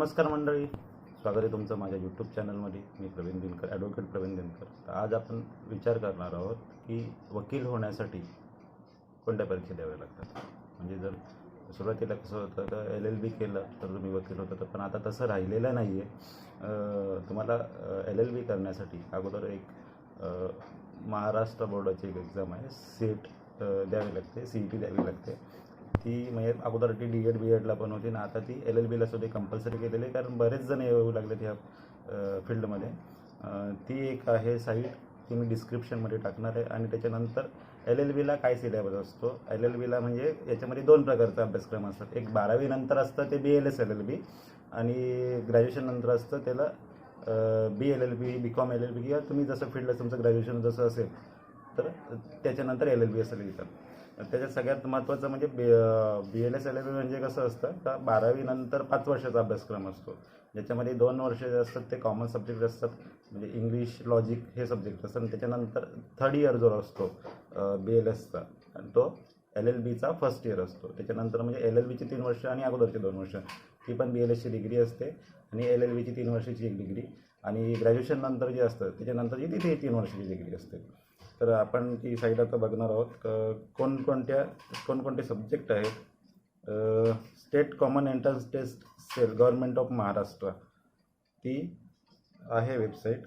नमस्कार मंडळी, स्वागत आहे तुमचं माझ्या यूट्यूब चॅनलमध्ये. मी प्रवीण दिनकर, ॲडव्होकेट प्रवीण दिनकर. तर आज आपण विचार करणार आहोत की वकील होण्यासाठी कोणत्या परीक्षा द्याव्या लागतात. म्हणजे जर सुरुवातीला कसं होतं तर LLB केलं तर तुम्ही वकील होता, पण आता तसं राहिलेलं नाही आहे. तुम्हाला LLB करण्यासाठी अगोदर एक महाराष्ट्र बोर्डाची एक एक्झाम आहे, सीट द्यावी लागते, CET द्यावी लागते. ती म्हणजे अगोदर ती DED BEDला पण होती ना, आता ती LLBला सुद्धा कंपल्सरी केलेली आहे, कारण बरेच जण येऊ लागले ह्या फील्डमध्ये. ती एक आहे साईट, ती मी डिस्क्रिप्शनमध्ये टाकणार आहे. आणि त्याच्यानंतर LLBला काय सिलेबस असतो, LLBला म्हणजे याच्यामध्ये दोन प्रकारचा अभ्यासक्रम असतात. एक 12वी नंतर असतं ते BLS LLB, आणि ग्रॅज्युएशन नंतर असतं त्याला BLLB, BCom LLB, किंवा तुम्ही जसं फील्ड तुमचं ग्रॅज्युएशन जसं असेल तर त्याच्यानंतर LLB असं लिहितात. त्याच्यात सगळ्यात महत्त्वाचं म्हणजे BLS LLB म्हणजे कसं असतं तर 12वी नंतर 5 वर्षाचा अभ्यासक्रम असतो, ज्याच्यामध्ये 2 वर्ष जे असतात ते कॉमन सब्जेक्ट असतात, म्हणजे इंग्लिश, लॉजिक हे सब्जेक्ट असतात. आणि त्याच्यानंतर 3rd इयर जो असतो BLSचा, आणि तो LLBचा 1st इयर असतो. त्याच्यानंतर म्हणजे LLBची 3 वर्ष आणि अगोदरची 2 वर्ष, ती पण BLSची डिग्री असते, आणि LLBची 3 वर्षाची एक डिग्री. आणि ग्रॅज्युएशन नंतर जे असतं त्याच्यानंतरची तिथे 3 वर्षाची डिग्री असते. तर आपण ती साईड आता बघणार आहोत. कोणकोणते सब्जेक्ट आहेत. State common entrance test cell, government of Maharashtra, ती आहे वेबसाईट.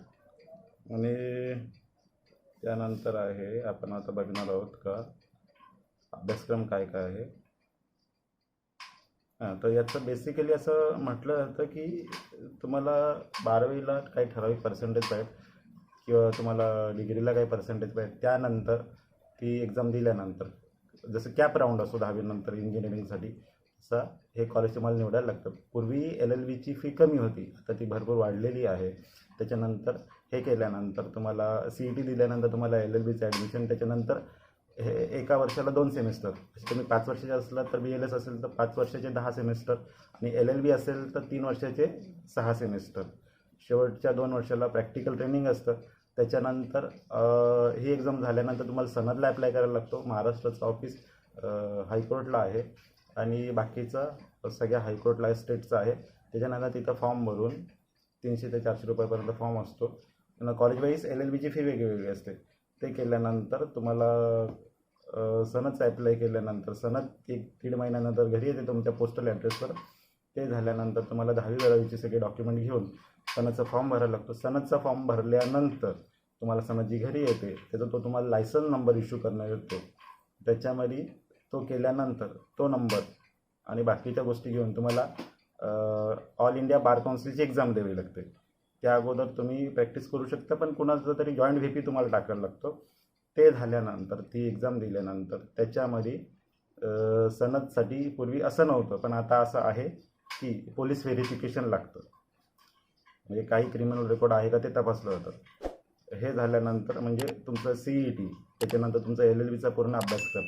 आणि त्यानंतर आहे, आपण आता बघणार आहोत का अभ्यासक्रम काय काय आहे. तर याचं बेसिकली असं म्हटलं जातं की तुम्हाला 12वीला काही ठराविक पर्सेंटेज आहेत, किंवा तुम्हाला डिग्रीला काही पर्सेंटेज पाहिजे, त्यानंतर ती एक्झाम दिल्यानंतर जसं कॅप राऊंड असतो 10वी नंतर इंजिनिअरिंगसाठी, तसा हे कॉलेज तुम्हाला निवडायला लागतं. पूर्वी LLBची फी कमी होती, आता ती भरपूर वाढलेली आहे. त्याच्यानंतर हे केल्यानंतर तुम्हाला CET दिल्यानंतर तुम्हाला LLBचं ॲडमिशन, त्याच्यानंतर हे एका वर्षाला 2 सेमिस्टर. तुम्ही 5 वर्षाचे असलात तर BLS असेल तर 5 वर्षाचे 10 सेमिस्टर, आणि LLB असेल तर 3 वर्षाचे 6 सेमिस्टर. शेवटच्या 2 वर्षाला प्रॅक्टिकल ट्रेनिंग असतं. त्याच्यानंतर ही एक्झाम झाल्यानंतर तुम्हाला सनदला अप्लाय करायला लागतो. महाराष्ट्राचं ऑफिस हायकोर्टला आहे, आणि बाकीचं सगळ्या हायकोर्टला आहे, स्टेटचं आहे. त्याच्यानंतर तिथं फॉर्म भरून 300 ते 400 रुपयापर्यंत फॉर्म असतो. त्यांना कॉलेज वाईज LLBची फी वेगळी असते. ते केल्यानंतर तुम्हाला सनदचं अप्लाय केल्यानंतर सनद 1-1.5 महिन्यानंतर घरी येते तुमच्या पोस्टल ॲड्रेसवर. ते झाल्यानंतर तुम्हाला 10वी-12वीचे सगळे डॉक्युमेंट घेऊन सनदचा फॉर्म भरायला लागतो. सनदचा फॉर्म भरल्यानंतर तुम्हाला सनद जी घरी येते त्याचा तो तुम्हाला लायसन्स नंबर इश्यू करण्यात येतो. त्याच्यामध्ये तो केल्यानंतर तो नंबर आणि बाकीच्या गोष्टी घेऊन तुम्हाला ऑल इंडिया बार काउन्सिलची एक्झाम द्यावी लागते. त्या अगोदर तुम्ही प्रॅक्टिस करू शकता, पण कुणाचं तरी जॉईंट VP तुम्हाला टाकायला लागतो. ते झाल्यानंतर ती एक्झाम दिल्यानंतर त्याच्यामध्ये सनदसाठी पूर्वी असं नव्हतं, पण आता असं आहे की पोलीस व्हेरिफिकेशन लागतं, म्हणजे काही क्रिमिनल रेकॉर्ड आहे का ते तपासलं जातं. हे झाल्यानंतर म्हणजे तुमचं CET, त्याच्यानंतर तुमचा LLBचा पूर्ण अभ्यासक्रम,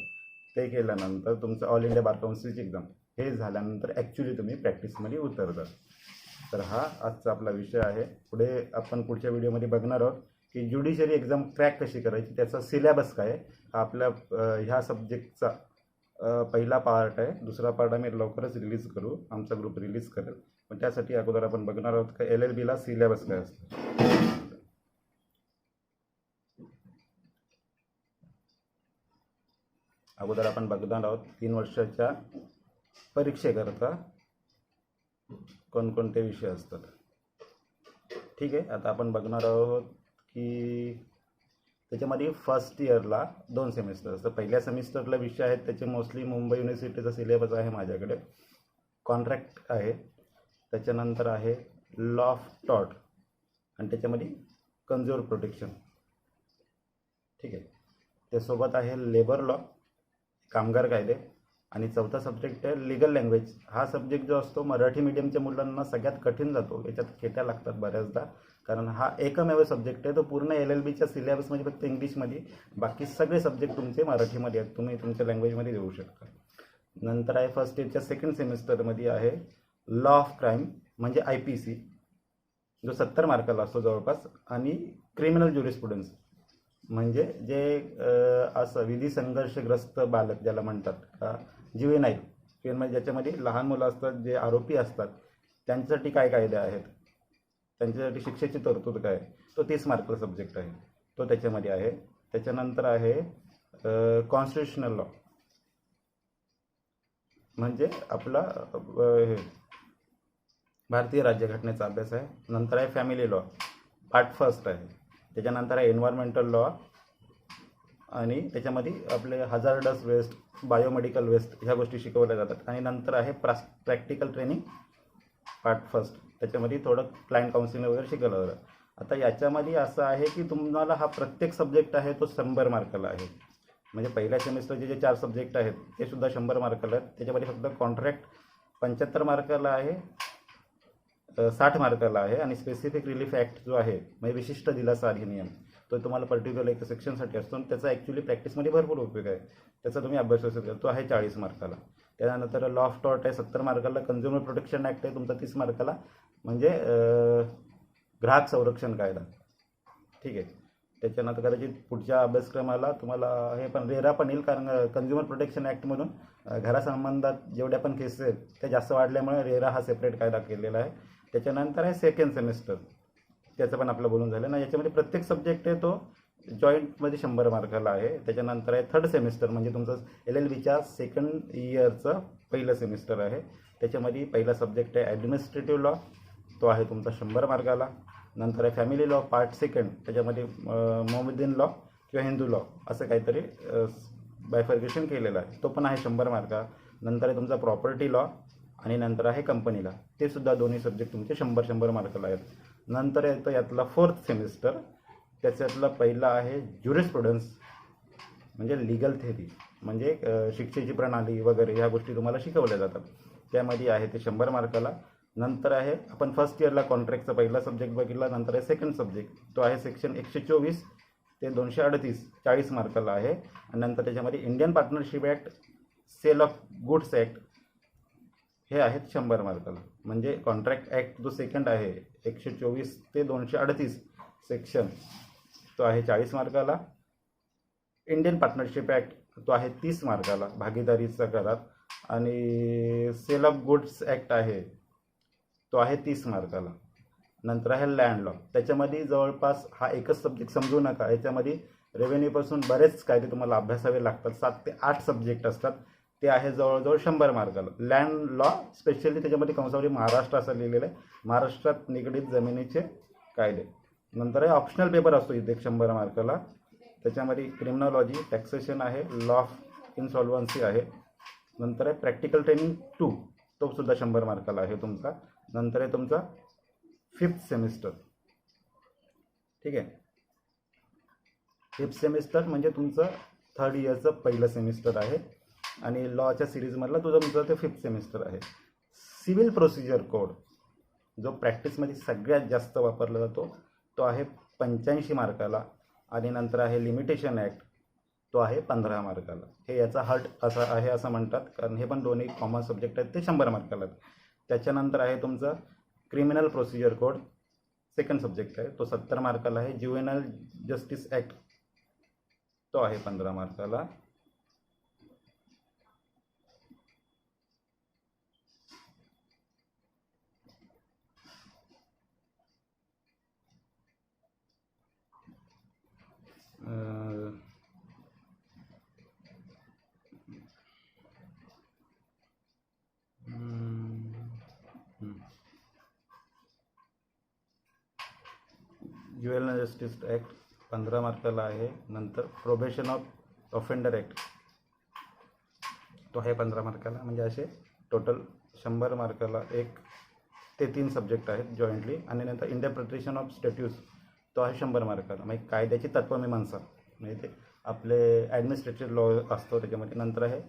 ते केल्यानंतर तुमचं ऑल इंडिया बार काउन्सिलची एक्झाम, हे झाल्यानंतर ॲक्च्युली तुम्ही प्रॅक्टिसमध्ये उतरतात. तर हा आजचा आपला विषय आहे. पुढे आपण पुढच्या व्हिडिओमध्ये बघणार आहोत की ज्युडिशरी एक्झाम क्रॅक कशी करायची, त्याचा सिलेबस काय आहे. आपल्या ह्या सब्जेक्टचा पहिला पार्ट आहे. दुसरा पार्ट आम्ही लवकरच रिलीज करू, आमचा ग्रुप रिलीज करेल. पण त्यासाठी अगोदर आपण बघणार आहोत का LLBला सिलेबस काय असतो. अगोदर आपण बघणार आहोत 3 वर्षाच्या परीक्षेकरता कोणकोणते विषय असतात. ठीक आहे, आता आपण बघणार आहोत की त्याच्यामध्ये 1st इयरला 2 सेमिस्टर असतं. पहिल्या सेमिस्टरला विषय आहेत त्याचे मोस्टली मुंबई युनिव्हर्सिटीचा सिलेबस आहे माझ्याकडे. कॉन्ट्रॅक्ट आहे, त्याच्यानंतर आहे लॉ ऑफ टॉर्ट, आणि त्याच्यामध्ये कन्झ्युमर प्रोटेक्शन. ठीक आहे, त्यासोबत आहे लेबर लॉ, कामगार कायदे, आणि चौथा सब्जेक्ट आहे लिगल लँग्वेज. हा सब्जेक्ट जो असतो मराठी मीडियमच्या मुलांना सगळ्यात कठीण जातो, याच्यात खेट्या लागतात बऱ्याचदा, कारण हा एकमेव सब्जेक्ट आहे तो पूर्ण LLBच्या सिलेबसमध्ये फक्त इंग्लिशमध्ये, बाकी सगळे सब्जेक्ट तुमचे मराठीमध्ये आहेत, तुम्ही तुमच्या लँग्वेजमध्ये देऊ शकता. नंतर आहे 1st इयरच्या 2nd सेमिस्टरमध्ये आहे लॉ ऑफ क्राईम, म्हणजे IPC, जो 70 मार्काला असतो जवळपास, आणि क्रिमिनल ज्युरिस्प्रुडन्स, म्हणजे जे असं विधी संघर्षग्रस्त बालक ज्याला म्हणतात का, जुवेनाईल, म्हणजे ज्याच्यामध्ये लहान मुलं असतात जे आरोपी असतात, त्यांच्यासाठी काय कायदे आहेत, त्यांच्यासाठी शिक्षेची तरतूद काय, तो 30 मार्काचा सब्जेक्ट आहे, तो त्याच्यामध्ये आहे. त्याच्यानंतर आहे कॉन्स्टिट्युशनल लॉ, म्हणजे आपला हे भारतीय राज्यघटनेचा अभ्यास आहे. नंतर आहे फॅमिली लॉ, पार्ट फर्स्ट आहे. त्याच्यानंतर आहे एन्व्हायरमेंटल लॉ, आणि त्याच्यामध्ये आपले हजार्डस वेस्ट, बायोमेडिकल वेस्ट ह्या गोष्टी शिकवल्या जातात. आणि नंतर आहे प्रॅक्टिकल ट्रेनिंग पार्ट फर्स्ट, त्याच्यामध्ये थोडं क्लायंट काउन्सिलिंग वगैरे शिकवलं जातं. आता याच्यामध्ये असं आहे की तुम्हाला हा प्रत्येक सब्जेक्ट आहे तो 100 मार्काला आहे. म्हणजे पहिल्या सेमिस्टरचे जे 4 सब्जेक्ट आहेत ते सुद्धा 100 मार्काला आहेत. त्याच्यामध्ये फक्त कॉन्ट्रॅक्ट 75 मार्काला आहे, 60 मार्काला आहे. आणि स्पेसिफिक रिलीफ ॲक्ट जो आहे, म्हणजे विशिष्ट दिलासा अधिनियम, तो तुम्हाला पर्टिक्युलर एक सेक्शनसाठी असतो आणि त्याचा ॲक्च्युली प्रॅक्टिसमध्ये भरपूर उपयोग आहे. त्याचा तुम्ही अभ्यास करू शकता, तो आहे 40 मार्काला. त्यानंतर लॉ ऑफ टॉर्ट आहे 70 मार्काला. कन्झ्युमर प्रोटेक्शन ॲक्ट आहे तुमचा 30 मार्काला, म्हणजे ग्राहक संरक्षण कायदा. ठीक आहे. त्याच्यानंतर कदाचित पुढच्या अभ्यासक्रमाला तुम्हाला हे पण रेरा पण येईल, कारण कन्झ्युमर प्रोटेक्शन ॲक्टमधून घरासंबंधात जेवढ्या पण केसेस आहेत त्या जास्त वाढल्यामुळे रेरा हा सेपरेट कायदा केलेला आहे. त्याच्यानंतर आहे सेकंड सेमिस्टर, त्याचं पण आपलं बोलून झालं ना. याच्यामध्ये प्रत्येक सब्जेक्ट आहे तो जॉईंटमध्ये 100 मार्काला आहे. त्याच्यानंतर आहे थर्ड सेमिस्टर, म्हणजे तुमचं LLBच्या सेकंड इयरचं पहिलं सेमिस्टर आहे. त्याच्यामध्ये पहिला सब्जेक्ट आहे ॲडमिनिस्ट्रेटिव्ह लॉ, तो आहे तुमचा 100 मार्काला. नंतर आहे फॅमिली लॉ पार्ट सेकंड, त्याच्यामध्ये मोहम्मदीन लॉ किंवा हिंदू लॉ असं काहीतरी बायफर्गेशन केलेलं आहे, तो पण आहे 100 मार्का. नंतर आहे तुमचा प्रॉपर्टी लॉ, आणि नंतर आहे कंपनी लॉ, ते सुद्धा दोन्ही सब्जेक्ट तुमचे 100 मार्काला आहेत. नंतर येतं यातला फोर्थ सेमिस्टर, त्याच्यातला पहिला आहे ज्युरिस्प्रुडन्स, म्हणजे लिगल थेरी, म्हणजे शिक्षेची प्रणाली वगैरे ह्या गोष्टी तुम्हाला शिकवल्या जातात. त्यामध्ये आहे ते 100 मार्काला. नंतर आहे आपण फर्स्ट इयरला कॉन्ट्रॅक्टचा पहिला सब्जेक्ट बघितला. नंतर आहे सेकंड सब्जेक्ट, तो आहे सेक्शन 124 ते 238, 40 मार्काला आहे. आणि नंतर त्याच्यामध्ये Indian partnership act, sale of goods act, हे आहेत 100 मार्काला. म्हणजे कॉन्ट्रॅक्ट ॲक्ट जो सेकंड आहे 124 ते 238 सेक्शन, तो आहे 40 मार्काला. इंडियन पार्टनरशिप ॲक्ट, तो आहे 30 मार्काला भागीदारीचा करार. आणि सेल ऑफ गुड्स ॲक्ट आहे, तो आहे 30 मार्काला. नंतर आहे लँड लॉ, त्याच्यामध्ये जवळपास हा एकच सब्जेक्ट समजू नका, याच्यामध्ये रेव्हेन्यूपासून बरेच कायदे तुम्हाला अभ्यासावे लागतात. 7 ते 8 सब्जेक्ट असतात, ते आहे जवळजवळ 100 मार्काला. लँड लॉ स्पेशली त्याच्यामध्ये कंसावली महाराष्ट्र असं लिहिलेलं आहे, महाराष्ट्रात निगडीत जमिनीचे कायदे. नंतर आहे ऑप्शनल पेपर असतो इथे 100 मार्काला, त्याच्यामध्ये क्रिमिनॉलॉजी, टॅक्सेशन आहे, लॉ ऑफ इन्सॉल्व्हन्सी आहे. नंतर आहे प्रॅक्टिकल ट्रेनिंग 2, तो सुद्धा 100 मार्काला आहे तुमचा. नंतर आहे तुमचा फिफ्थ सेमिस्टर. ठीक आहे. फिफ्थ सेमिस्टर म्हणजे तुमचं थर्ड इयरचं पहिलं सेमिस्टर आहे, आणि लॉच्या सिरीजमधला तुमचं ते फिफ्थ सेमिस्टर आहे. सिव्हिल प्रोसिजर कोड, जो प्रॅक्टिसमध्ये सगळ्यात जास्त वापरला जातो, तो आहे 85 मार्काला. आणि नंतर आहे लिमिटेशन ॲक्ट, तो आहे 15 मार्काला. हे याचा हर्ट असा आहे असं म्हणतात, कारण हे पण दोन्ही कॉमन सब्जेक्ट आहेत, ते 100 मार्काला आहेत. त्याच्यानंतर आहे तुमचं criminal procedure code, second subject आहे, तो 70 मार्काला आहे. ज्युवेनाइल जस्टिस ॲक्ट, तो आहे 15 मार्काला. ज्युवेनाइल जस्टिस ॲक्ट 15 मार्काला आहे. नंतर प्रोबेशन ऑफ ऑफेंडर ॲक्ट, तो आहे 15 मार्काला. म्हणजे असे टोटल 100 मार्काला 1 ते 3 सब्जेक्ट आहेत जॉईंटली. आणि नंतर इंटरप्रिटेशन ऑफ स्टॅट्यूट्स, तो आहे 100 मार्काला, म्हणजे कायद्याची तत्वमीमांसा, म्हणजे ते आपले ॲडमिनिस्ट्रेटिव्ह लॉ असतो त्याच्यामध्ये. नंतर आहे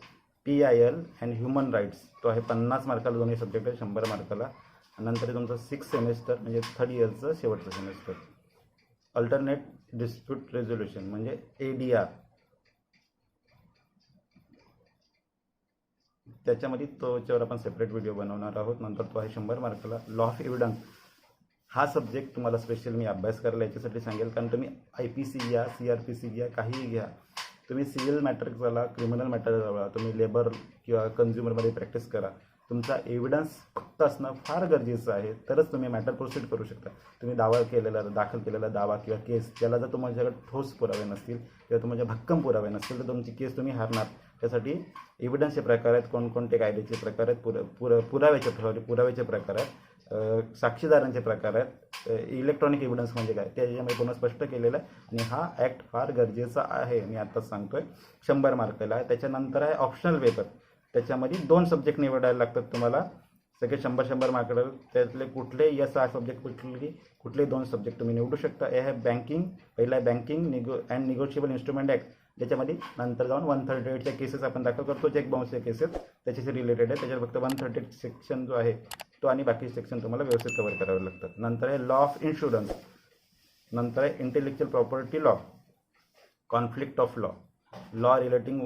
PIL अँड ह्युमन राईट्स, तो आहे 50 मार्काला, दोन्ही सब्जेक्ट आहे 100 मार्काला. नंतर तुमचं 6th सेमिस्टर म्हणजे थर्ड इयरचं शेवटचं सेमिस्टर, अल्टरनेट डिस्प्यूट रेझोल्युशन, म्हणजे ADR, त्याच्यामध्ये तोच्यावर आपण सेपरेट व्हिडिओ बनवणार आहोत. नंतर तो आहे 100 मार्काला. लॉ ऑफ एव्हिडन्स, हा सब्जेक्ट तुम्हाला स्पेशल मी अभ्यास करायला याच्यासाठी सांगेल, कारण तुम्ही IPC घ्या, CRPC घ्या, काहीही घ्या, तुम्ही सिव्हिल मॅटर झाला, क्रिमिनल मॅटर झाला, तुम्ही लेबर किंवा कन्झ्युमरमध्ये प्रॅक्टिस करा, तुमचा एव्हिडन्स फक्त असणं फार गरजेचं आहे, तरच तुम्ही मॅटर प्रोसीड करू शकता. तुम्ही दाखल केलेला दावा किंवा केस त्याला जर तुमच्याकडे ठोस पुरावे नसतील किंवा तुमच्या भक्कम पुरावे नसतील तर तुमची केस तुम्ही हारणार. त्यासाठी एव्हिडन्सचे प्रकार आहेत, कोणकोणते कायद्याचे प्रकार आहेत, पुराव्याचे प्रकार आहेत, साक्षीदारांचे प्रकार आहेत, इलेक्ट्रॉनिक एव्हिडन्स म्हणजे काय त्याच्यामध्ये पुन्हा स्पष्ट केलेलं आहे. आणि हा ॲक्ट फार गरजेचा आहे, मी आत्ताच सांगतोय. 100 मार्काला आहे. त्याच्यानंतर आहे ऑप्शनल पेपर. त्याच्यामध्ये 2 सब्जेक्ट निवडायला लागतात तुम्हाला. सगळे 100 मार्काला. त्यातले कुठले सब्जेक्ट कुठले 2 सब्जेक्ट तुम्ही निवडू शकता. हे आहे बँकिंग. पहिला आहे banking and negotiable instrument act, ज्याच्यामध्ये नंतर जाऊन 138च्या केसेस आपण दाखल करतो, चेक बाउन्सचे केसेस त्याच्याशी रिलेटेड आहे. त्याच्यात फक्त 138 सेक्शन जो आहे तो आणि बाकी सेक्शन तुम्हाला व्यवस्थित कव्हर करावे लागतात. नंतर आहे लॉ ऑफ इन्शुरन्स. नंतर आहे intellectual property law, conflict of law relating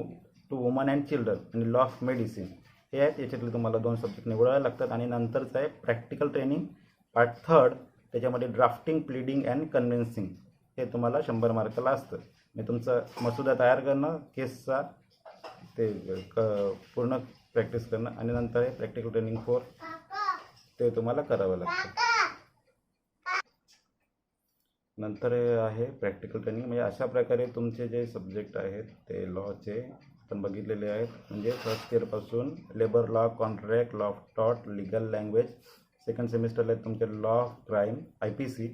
to woman and children आणि लॉ ऑफ मेडिसिन. हे आहेत. याच्यातले तुम्हाला 2 सब्जेक्ट निवडावे लागतात. आणि नंतरचं आहे प्रॅक्टिकल ट्रेनिंग पार्ट 3. त्याच्यामध्ये ड्राफ्टिंग, प्लीडिंग अँड कन्व्हिन्सिंग. हे तुम्हाला 100 मार्काला असतं. मी तुमचा मसुदा तयार करणं, केसचा ते पूर्ण प्रॅक्टिस करणं, आणि नंतर आहे प्रॅक्टिकल ट्रेनिंग 4 ते तुम्हाला करावं लागतं. नंतर आहे प्रॅक्टिकल ट्रेनिंग. म्हणजे अशा प्रकारे तुमचे जे सब्जेक्ट आहेत ते लॉचे आपण बघितलेले आहेत. म्हणजे फर्स्ट इयरपासून labour law, contract, law of टॉट, लिगल लँग्वेज. सेकंड सेमिस्टरला तुमचे law of crime, IPC,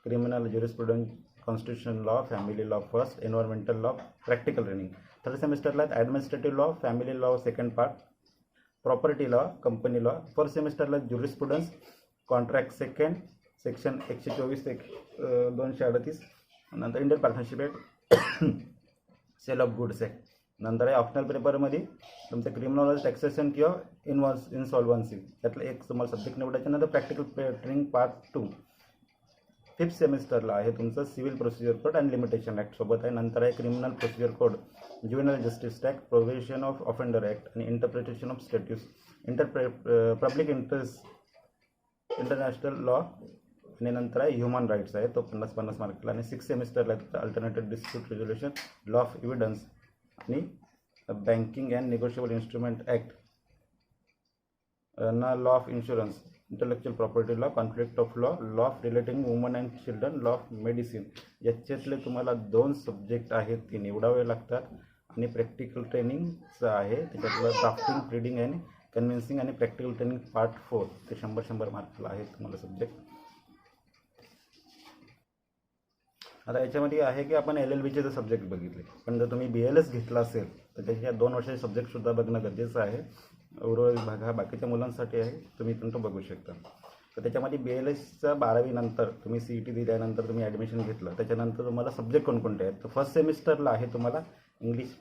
criminal jurisprudence, constitution law, family law first, environmental law, practical training. Third सेमिस्टरला administrative law, family law second part, property law, company law. Fourth सेमिस्टरला jurisprudence, contract second, section 124 ते 238. नंतर Indian partnership act, sale of goods act. नंतर आहे optional पेपरमध्ये तुमचं criminal taxation किंवा इन्सॉल्वन्सी. त्यातलं एक तुम्हाला सब्जेक्ट निवडायच्या. नंतर प्रॅक्टिकल ट्रेनिंग पार्ट 2. फिफ्थ सेमिस्टरला आहे तुमचं civil procedure code and limitation act सोबत आहे. नंतर आहे criminal procedure code, juvenile justice act, provision of offender act आणि interpretation of statutes, public interest, international law. आणि नंतर आहे ह्युमन राईट्स आहे, तो 50 मार्कला. आणि 6th सेमिस्टरला आहे alternative dispute resolution, law of evidence आणि banking and negotiable instrument act, law of insurance, intellectual property law, conflict of law of relating woman and children, law of medicine. याच्यातले तुम्हाला 2 subject आहेत ते निवडावे लागतात. आणि प्रॅक्टिकल ट्रेनिंगचं आहे त्याच्यातलं ड्राफ्टिंग, प्लीडिंग अँड कन्व्हिन्सिंग आणि प्रॅक्टिकल ट्रेनिंग पार्ट 4 ते 100 मार्कला आहेत तुम्हाला सब्जेक्ट. आता याच्यामध्ये आहे की आपण LLBचे जर सब्जेक्ट बघितले, पण जर तुम्ही BLS घेतला असेल तर त्याच्या 2 वर्षाचे सब्जेक्टसुद्धा बघणं गरजेचं आहे. उर्वरित भाग हा बाकीच्या मुलांसाठी आहे, तुम्ही तो बघू शकता. तर त्याच्यामध्ये BLSच्या 12वी नंतर तुम्ही CET दिल्यानंतर तुम्ही ॲडमिशन घेतलं, त्याच्यानंतर तुम्हाला सब्जेक्ट कोणकोणते आहेत. तर फर्स्ट सेमिस्टरला आहे तुम्हाला इंग्लिश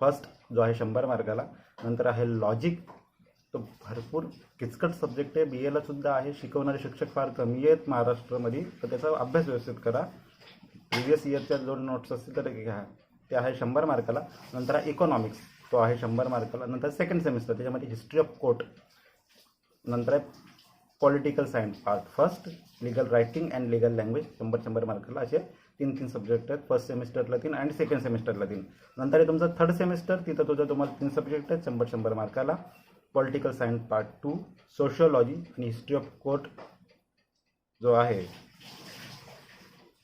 फर्स्ट, जो आहे 100 मार्काला. नंतर आहे लॉजिक, तो भरपूर किचकट सब्जेक्ट आहे. BAलासुद्धा आहे. शिकवणारे शिक्षक फार कमी आहेत महाराष्ट्रामध्ये, तर त्याचा अभ्यास व्यवस्थित करा. प्रिव्हियस इयरच्या 2 नोट्स असतील तर घ्या, ते आहे 100 मार्काला. नंतर आहे इकॉनॉमिक्स, तो आहे 100 मार्काला. नंतर सेकंड सेमिस्टर, त्याच्यामध्ये हिस्ट्री ऑफ कोर्ट. नंतर आहे political science part first, legal writing and legal language, 100 मार्काला. असे 3 सब्जेक्ट आहेत. फर्स्ट सेमिस्टरला 3 आणि सेकंड सेमिस्टरला 3. नंतर आहे तुमचं थर्ड सेमिस्टर, तिथं तुम्हाला 3 सब्जेक्ट आहेत 100 मार्काला. पॉलिटिकल सायन्स पार्ट 2, सोशिओलॉजी आणि हिस्ट्री ऑफ कोर्ट जो आहे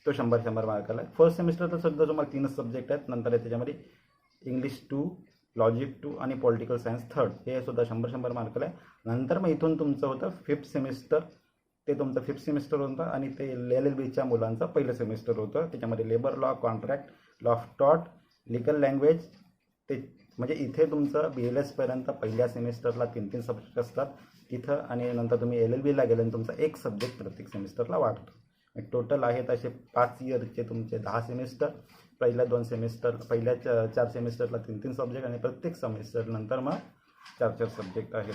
तो 100 मार्काला. फर्स्ट सेमिस्टरचा सुद्धा तुम्हाला 3 सब्जेक्ट आहेत. नंतर आहे त्याच्यामध्ये इंग्लिश 2, लॉजिक 2 आणि पॉलिटिकल सायन्स 3rd, हे सुद्धा 100 मार्काला आहे. नंतर मग इथून तुमचं होतं 5th सेमिस्टर, ते तुमचं 5th सेमिस्टर होतं. आणि ते LLBच्या मुलांचं पहिलं सेमिस्टर होतं. त्याच्यामध्ये labour law, contract, law of टॉट, लिगल लँग्वेज. ते म्हणजे इथे तुमचं BLSपर्यंत पहिल्या सेमिस्टरला 3 सब्जेक्ट असतात तिथं. आणि नंतर तुम्ही LLBला गेल्यानंतर तुमचा 1 सब्जेक्ट प्रत्येक सेमिस्टरला वाढतो. टोटल आहेत असे 5 इयरचे तुमचे 10 सेमिस्टर. पहिल्या 4 सेमिस्टरला 3 सब्जेक्ट आणि प्रत्येक सेमिस्टर नंतर मग 4 सब्जेक्ट आहेत.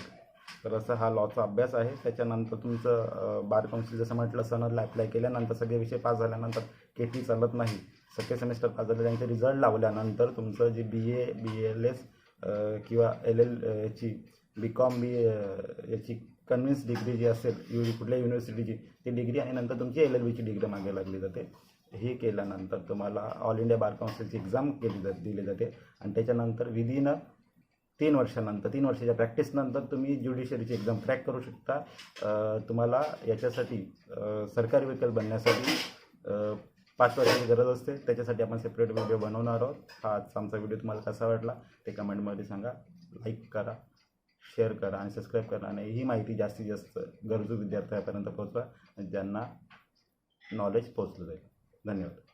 तर असा हा लॉचा अभ्यास आहे. त्याच्यानंतर तुमचं बार काउन्सिल जसं म्हटलं सनदला अप्लाय केल्यानंतर सगळे विषय पास झाल्यानंतर KT चालत नाही. सगळे सेमिस्टर पास झाले, त्यांचे रिझल्ट लावल्यानंतर तुमचं जे BA, BLS किंवा याची BCom याची कन्व्हिन्स डिग्री जी असेल कुठल्या युनिव्हर्सिटीची ती डिग्री, आणि नंतर तुमची LLBची डिग्री मागे लागली जाते. हे केल्यानंतर तुम्हाला ऑल इंडिया बार काउन्सिलची एक्झाम दिली जाते. आणि त्याच्यानंतर विदिन 3 वर्षानंतर 3 वर्षाच्या प्रॅक्टिसनंतर तुम्ही ज्युडिशरीची एक्झाम क्रॅक करू शकता. तुम्हाला याच्यासाठी सरकारी वकील बनण्यासाठी 5 वर्षाची गरज असते. त्याच्यासाठी आपण सेपरेट व्हिडिओ बनवणार आहोत. हा आजचा आमचा व्हिडिओ तुम्हाला कसा वाटला ते कमेंटमध्ये सांगा. लाईक करा, शेअर करा आणि सबस्क्राईब करा आणि ही माहिती जास्तीत जास्त गरजू विद्यार्थ्यांपर्यंत पोहोचवा ज्यांना नॉलेज पोहोचलं जाईल. धन्यवाद.